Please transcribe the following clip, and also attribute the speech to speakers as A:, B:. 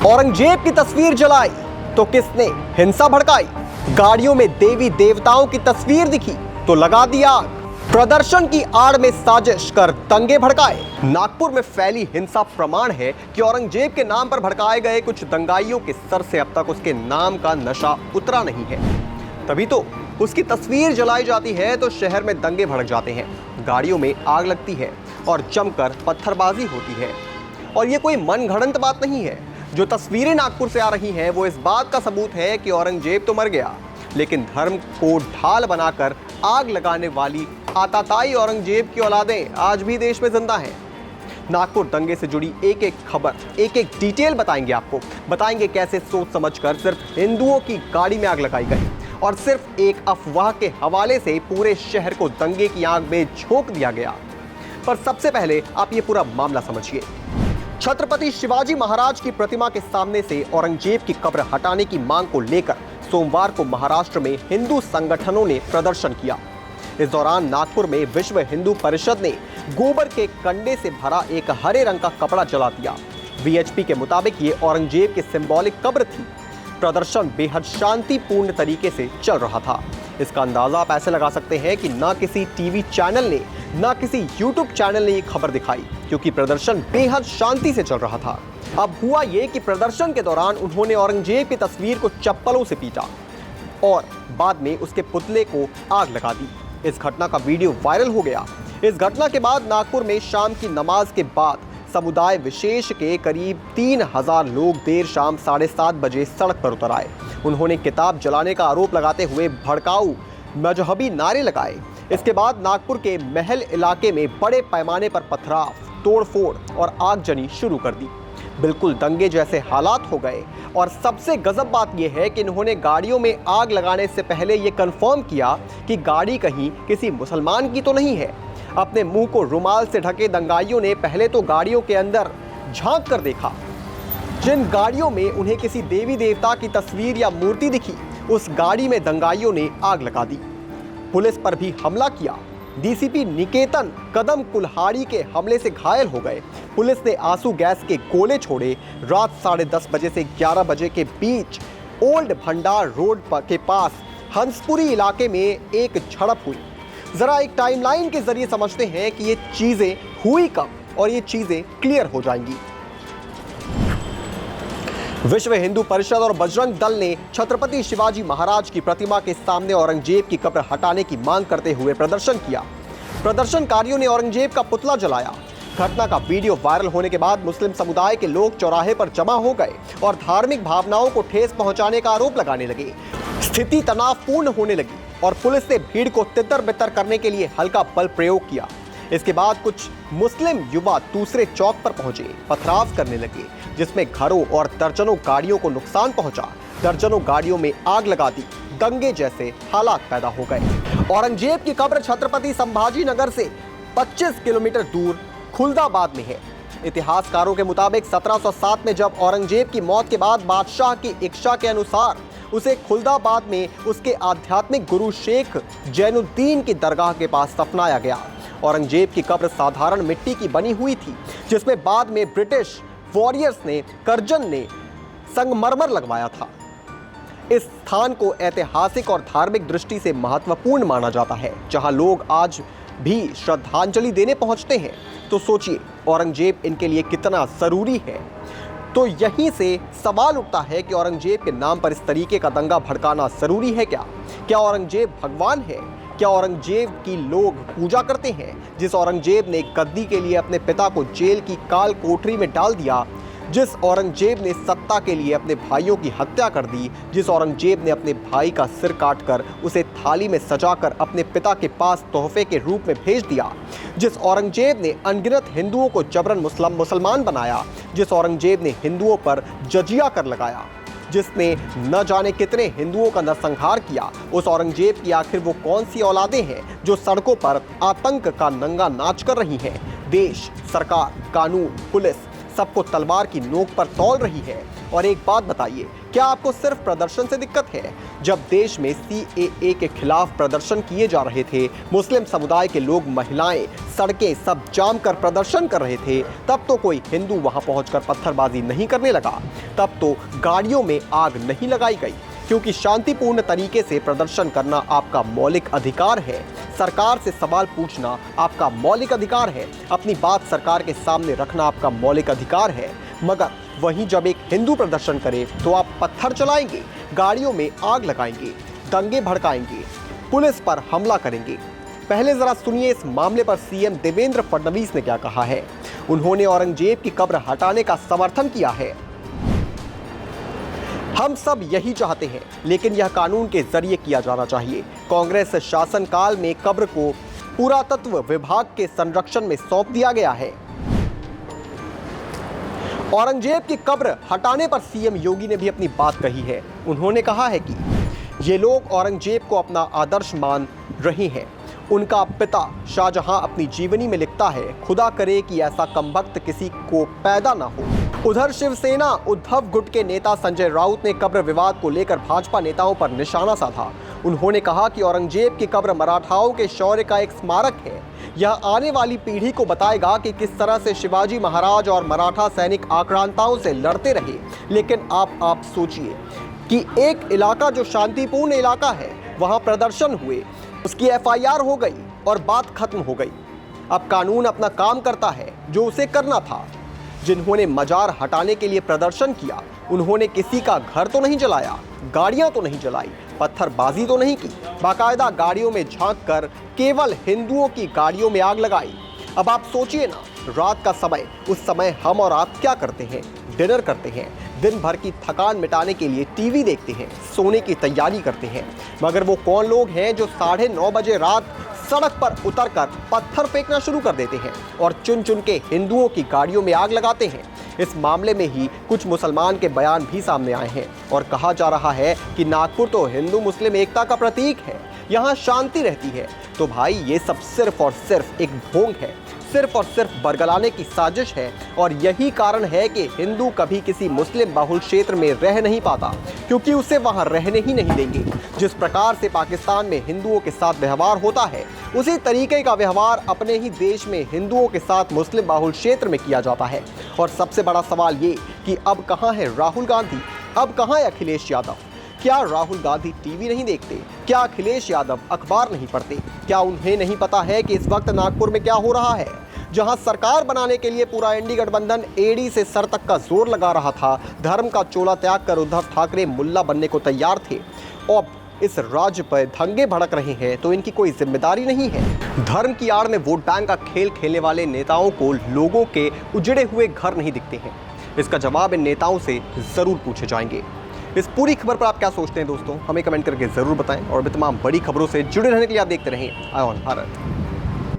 A: औरंगजेब की तस्वीर जलाई तो किसने हिंसा भड़काई? गाड़ियों में देवी देवताओं की तस्वीर दिखी तो लगा दी आग। प्रदर्शन की आड़ में साजिश कर दंगे भड़काए। नागपुर में फैली हिंसा प्रमाण है कि औरंगजेब के नाम पर भड़काए गए कुछ दंगाइयों के सर से अब तक उसके नाम का नशा उतरा नहीं है। तभी तो उसकी तस्वीर जलाई जाती है तो शहर में दंगे भड़क जाते हैं, गाड़ियों में आग लगती है और जमकर पत्थरबाजी होती है। और ये कोई मनगढ़ंत बात नहीं है। जो तस्वीरें नागपुर से आ रही हैं वो इस बात का सबूत है कि औरंगजेब तो मर गया, लेकिन धर्म को ढाल बनाकर आग लगाने वाली आताताई औरंगजेब की औलादें आज भी देश में जिंदा हैं। नागपुर दंगे से जुड़ी एक एक खबर, एक एक डिटेल बताएंगे आपको। बताएंगे कैसे सोच समझकर सिर्फ हिंदुओं की गाड़ी में आग लगाई गई और सिर्फ एक अफवाह के हवाले से पूरे शहर को दंगे की आग में झोंक दिया गया। पर सबसे पहले आप ये पूरा मामला समझिए। छत्रपति शिवाजी महाराज की प्रतिमा के सामने से औरंगजेब की कब्र हटाने की मांग को लेकर सोमवार को महाराष्ट्र में हिंदू संगठनों ने प्रदर्शन किया। इस दौरान नागपुर में विश्व हिंदू परिषद ने गोबर के कंडे से भरा एक हरे रंग का कपड़ा जला दिया। वीएचपी के मुताबिक ये औरंगजेब की सिंबॉलिक कब्र थी। प्रदर्शन बेहद शांतिपूर्ण तरीके से चल रहा था। इसका अंदाजा आप ऐसे लगा सकते हैं कि ना किसी टीवी चैनल ने, ना किसी यूट्यूब चैनल ने ये खबर दिखाई, क्योंकि प्रदर्शन बेहद शांति से चल रहा था। अब हुआ ये कि प्रदर्शन के दौरान उन्होंने औरंगजेब की तस्वीर को चप्पलों से पीटा और बाद में उसके पुतले को आग लगा दी। इस घटना का वीडियो वायरल हो गया। इस घटना के बाद नागपुर में शाम की नमाज के बाद समुदाय विशेष के करीब 3000 लोग देर शाम 7:30 बजे सड़क पर उतर आए। उन्होंने किताब जलाने का आरोप लगाते हुए भड़काऊ मजहबी नारे लगाए। इसके बाद नागपुर के महल इलाके में बड़े पैमाने पर पथराव, तोड़फोड़ और आगजनी शुरू कर दी। बिल्कुल दंगे जैसे हालात हो गए। और सबसे गजब बात यह है कि इन्होंने गाड़ियों में आग लगाने से पहले यह कंफर्म किया कि गाड़ी कहीं किसी मुसलमान की तो नहीं है। अपने मुंह को रुमाल से ढके दंगाइयों ने पहले तो गाड़ियों के अंदर झांक कर देखा। जिन गाड़ियों में उन्हें किसी देवी देवता की तस्वीर या मूर्ति दिखी, उस गाड़ी में दंगाइयों ने आग लगा दी। पुलिस पर भी हमला किया। डीसीपी निकेतन कदम कुल्हाड़ी के हमले से घायल हो गए। पुलिस ने आंसू गैस के गोले छोड़े। रात 10:30 बजे से 11 बजे के बीच ओल्ड भंडार रोड के पास हंसपुरी इलाके में एक झड़प हुई। जरा एक टाइमलाइन के जरिए समझते हैं कि ये चीजें हुई कब और ये चीजें क्लियर हो जाएंगी। विश्व हिंदू परिषद और बजरंग दल ने छत्रपति शिवाजी महाराज की प्रतिमा के सामने औरंगजेब की कब्र हटाने की मांग करते हुए प्रदर्शन किया। प्रदर्शनकारियों ने औरंगजेब का पुतला जलाया। घटना का वीडियो वायरल होने के बाद मुस्लिम समुदाय के लोग चौराहे पर जमा हो गए और धार्मिक भावनाओं को ठेस पहुंचाने का आरोप लगाने लगे। स्थिति तनावपूर्ण होने लगी और पुलिस ने भीड़ को तितर-बितर करने के लिए हल्का बल प्रयोग किया। इसके बाद कुछ मुस्लिम युवा दूसरे चौक पर पहुंचे, पथराव करने लगे, जिसमें घरों और दर्जनों गाड़ियों को नुकसान पहुंचा। दर्जनों गाड़ियों में आग लगा दी। दंगे जैसे हालात पैदा हो गए। औरंगजेब की कब्र छत्रपति संभाजी नगर से 25 किलोमीटर दूर खुलदाबाद में है। इतिहासकारों के मुताबिक 1707 में जब औरंगजेब की मौत के बाद बादशाह की इच्छा के अनुसार उसे खुलदाबाद में उसके आध्यात्मिक गुरु शेख जैनुद्दीन की दरगाह के पास दफनाया गया। औरंगजेब की कब्र साधारण मिट्टी की बनी हुई थी, जिसमें बाद में ब्रिटिश वॉरियर्स ने कर्जन ने संगमरमर लगवाया था। इस स्थान को ऐतिहासिक और धार्मिक दृष्टि से महत्वपूर्ण माना जाता है, जहां लोग आज भी श्रद्धांजलि देने पहुंचते हैं। तो सोचिए औरंगजेब इनके लिए कितना जरूरी है। तो यहीं से सवाल उठता है कि औरंगजेब के नाम पर इस तरीके का दंगा भड़काना जरूरी है क्या? क्या औरंगजेब भगवान है? क्या औरंगजेब की लोग पूजा करते हैं? जिस औरंगजेब ने गद्दी के लिए अपने पिता को जेल की काल कोठरी में डाल दिया, जिस औरंगजेब ने सत्ता के लिए अपने भाइयों की हत्या कर दी, जिस औरंगजेब ने अपने भाई का सिर काटकर उसे थाली में सजाकर अपने पिता के पास तोहफे के रूप में भेज दिया, जिस औरंगजेब ने अनगिनत हिंदुओं को जबरन मुसलमान बनाया, जिस औरंगजेब ने हिंदुओं पर जजिया कर लगाया, जिसने न जाने कितने हिंदुओं का नरसंहार किया, उस औरंगजेब की आखिर वो कौन सी औलादें हैं जो सड़कों पर आतंक का नंगा नाच कर रही हैं? देश, सरकार, कानून, पुलिस सबको तलवार की नोक पर तौल रही है। और एक बात बताइए, क्या आपको सिर्फ प्रदर्शन से दिक्कत है? जब देश में CAA के खिलाफ प्रदर्शन किए जा रहे थे, मुस्लिम समुदाय के लोग, महिलाएं, सड़कें सब जाम कर प्रदर्शन कर रहे थे, तब तो कोई हिंदू वहां पहुंचकर पत्थरबाजी नहीं करने लगा, तब तो गाड़ियों में आग नहीं लगाई गई, क्योंकि शांतिपूर्ण तरीके से प्रदर्शन करना आपका मौलिक अधिकार है। सरकार से सवाल पूछना आपका मौलिक अधिकार है। अपनी बात सरकार के सामने रखना आपका मौलिक अधिकार है। मगर वहीं जब एक हिंदू प्रदर्शन करे तो आप पत्थर चलाएंगे, गाड़ियों में आग लगाएंगे, दंगे भड़काएंगे, पुलिस पर हमला करेंगे। पहले जरा सुनिए इस मामले पर CM देवेंद्र फडणवीस ने क्या कहा है। उन्होंने औरंगजेब की कब्र हटाने का समर्थन किया है। हम सब यही चाहते हैं, लेकिन यह कानून के जरिए किया जाना चाहिए। कांग्रेस शासनकाल में कब्र को पुरातत्व विभाग के संरक्षण में सौंप दिया गया है। औरंगजेब की कब्र हटाने पर CM योगी ने भी अपनी बात कही है। उन्होंने कहा है कि ये लोग औरंगजेब को अपना आदर्श मान रहे हैं। उनका पिता शाहजहां अपनी जीवनी में लिखता है, खुदा करे कि ऐसा कमबख्त किसी को पैदा ना हो। उधर शिवसेना उद्धव गुट के नेता संजय राउत ने कब्र विवाद को लेकर भाजपा नेताओं पर निशाना साधा। उन्होंने कहा कि औरंगजेब की कब्र मराठाओं के शौर्य का एक स्मारक है। यह आने वाली पीढ़ी को बताएगा कि किस तरह से शिवाजी महाराज और मराठा सैनिक आक्रांताओं से लड़ते रहे। लेकिन आप सोचिए कि एक इलाका जो शांतिपूर्ण इलाका है, वहां प्रदर्शन हुए, उसकी FIR हो गई और बात खत्म हो गई। अब कानून अपना काम करता है जो उसे करना था। जिन्होंने मजार हटाने के लिए प्रदर्शन किया, उन्होंने किसी का घर तो नहीं जलाया, गाड़ियां तो नहीं जलाई, पत्थरबाजी तो नहीं की, बाकायदा गाड़ियों में झांक कर केवल हिंदुओं की गाड़ियों में आग लगाई। अब आप सोचिए ना, रात का समय, उस समय हम और आप क्या करते हैं? डिनर करते हैं, दिन भर की थकान मिटाने के लिए TV देखते हैं, सोने की तैयारी करते हैं। मगर वो कौन लोग हैं जो 9:30 बजे रात सड़क पर उतरकर पत्थर फेंकना शुरू कर देते हैं और चुन चुन के हिंदुओं की गाड़ियों में आग लगाते हैं? इस मामले में ही कुछ मुसलमान के बयान भी सामने आए हैं और कहा जा रहा है कि नागपुर तो हिंदू मुस्लिम एकता का प्रतीक है, यहाँ शांति रहती है। तो भाई ये सब सिर्फ और सिर्फ एक ढोंग है, सिर्फ और सिर्फ बरगलाने की साजिश है। और यही कारण है कि हिंदू कभी किसी मुस्लिम बहुल क्षेत्र में रह नहीं पाता, क्योंकि उसे वहां रहने ही नहीं देंगे। जिस प्रकार से पाकिस्तान में हिंदुओं के साथ व्यवहार होता है, उसी तरीके का व्यवहार अपने ही देश में हिंदुओं के साथ मुस्लिम बहुल क्षेत्र में किया जाता है। और सबसे बड़ा सवाल ये कि अब कहाँ है राहुल गांधी, अब कहाँ है अखिलेश यादव? क्या राहुल गांधी TV नहीं देखते? क्या अखिलेश यादव अखबार नहीं पढ़ते? क्या उन्हें नहीं पता है कि इस वक्त नागपुर में क्या हो रहा है? जहां सरकार बनाने के लिए पूरा इंडी गठबंधन एड़ी से सर तक का जोर लगा रहा था, धर्म का चोला त्याग कर उद्धव ठाकरे मुल्ला बनने को तैयार थे। और इस राज्य पर दंगे भड़क रहे हैं तो इनकी कोई जिम्मेदारी नहीं है। धर्म की आड़ में वोट बैंक का खेल खेलने वाले नेताओं को लोगों के उजड़े हुए घर नहीं दिखते हैं। इसका जवाब इन नेताओं से जरूर पूछे जाएंगे। इस पूरी खबर पर आप क्या सोचते हैं दोस्तों, हमें कमेंट करके जरूर बताएं। और भी तमाम बड़ी खबरों से जुड़े रहने के लिए आप देखते रहें आय ऑन भारत।